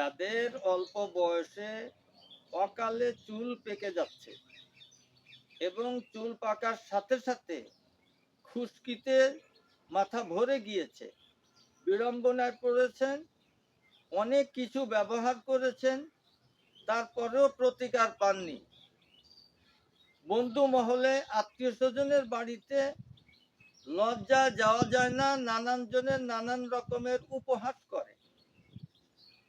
যাদের অল্প বয়সে অকালে চুল পেকে যাচ্ছে এবং চুল পাকার সাথে সাথে খুশকিতে মাথা ভরে গিয়েছে, বিড়ম্বনায় পড়েছেন, অনেক কিছু ব্যবহার করেছেন, তারপরেও প্রতিকার পাননি। বন্ধু মহলে, আত্মীয় স্বজনের বাড়িতে লজ্জা যাওয়া যায় না, নানান জনের নানান রকমের উপহাস করে।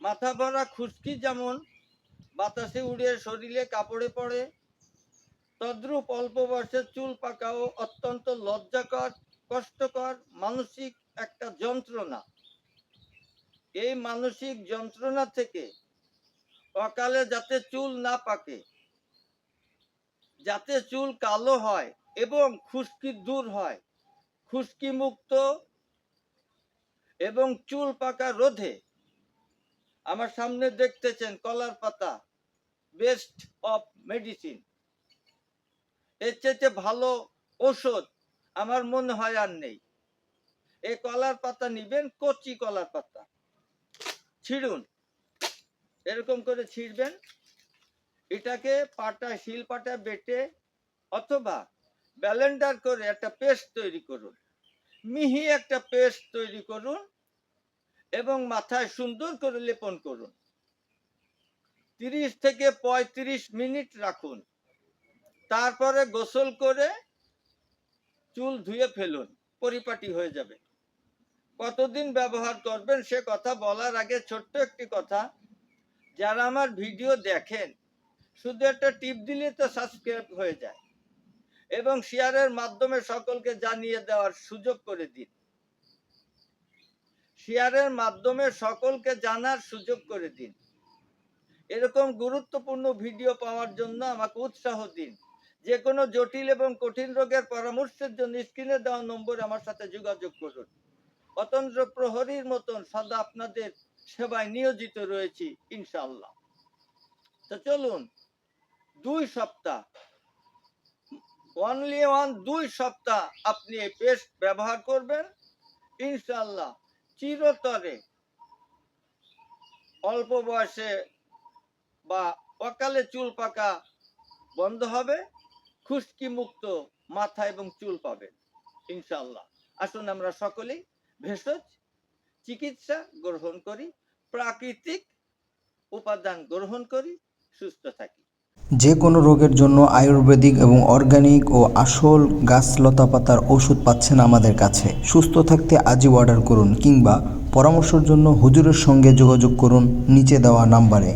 মাথা ভরা খুশকি যেমন বাতাসে উড়ে শরীরে কাপড়ে পড়ে, তদ্রূপ অল্প বয়সের চুল পাকাও অত্যন্ত লজ্জাকর, কষ্টকর, মানসিক একটা যন্ত্রণা। এই মানসিক যন্ত্রণা থেকে অকালে যাতে চুল না পাকে, যাতে চুল কালো হয় এবং খুশকি দূর হয়, খুশকি মুক্ত এবং চুল পাকা রোধে আমার সামনে দেখতেছেন কলার পাতা, বেস্ট অফ মেডিসিন। এর চেয়ে ভালো ঔষধ আমার মনে হয় আর নেই। এই কলার পাতা নিবেন, কচি কলার পাতা ছিঁড়ুন, এরকম করে ছিঁড়বেন। এটাকে শিল পাটা বেটে অথবা ব্লেন্ডার করে একটা পেস্ট তৈরি করুন, মিহি একটা পেস্ট তৈরি করুন এবং মাথায় সুন্দর করে লেপন করুন। 30 থেকে 35 মিনিট রাখুন, তারপরে গোসল করে চুল ধুয়ে ফেলুন, পরিপাটি হয়ে যাবে। কতদিন ব্যবহার করবেন সে কথা বলার আগে ছোট্ট একটি কথা, যারা আমার ভিডিও দেখেন শুধু একটা টিপ দিলে তো সাবস্ক্রাইব হয়ে যায় এবং শেয়ারের মাধ্যমে সকলকে জানিয়ে দেওয়ার সুযোগ করে দিন। শেয়ারের মাধ্যমে সকলকে জানার সুযোগ করে দিন। এরকম গুরুত্বপূর্ণ ভিডিও পাওয়ার জন্য আমাকে উৎসাহ দিন। যে কোনো জটিল এবং কঠিন রোগের পরামর্শের জন্য স্ক্রিনে দেওয়া নম্বরে আমার সাথে যোগাযোগ করুন। অতন্ত্র প্রহরীর মতন সদা আপনাদের সেবায় নিয়োজিত রয়েছি ইনশাআল্লাহ। তো চলুন, 2 সপ্তাহ, অনলি 2 সপ্তাহ আপনি এই পেস্ট ব্যবহার করবেন, ইনশাআল্লাহ চিরতরে অল্প বয়সে বা অকালে চুল পাকা বন্ধ হবে, খুশকি মুক্ত মাথা এবং চুল পাবেন ইনশাআল্লাহ। আসুন আমরা সকলেই ভেষজ চিকিৎসা গ্রহণ করি, প্রাকৃতিক উপাদান গ্রহণ করি, সুস্থ থাকি। যে কোনো রোগের জন্য আয়ুর্বেদিক এবং অর্গানিক ও আসল গাছ লতা পাতার ওষুধ পাচ্ছেন আমাদের কাছে। সুস্থ থাকতে আজই অর্ডার করুন কিংবা পরামর্শের জন্য হুজুরের সঙ্গে যোগাযোগ করুন নিচে দেওয়া নাম্বারে।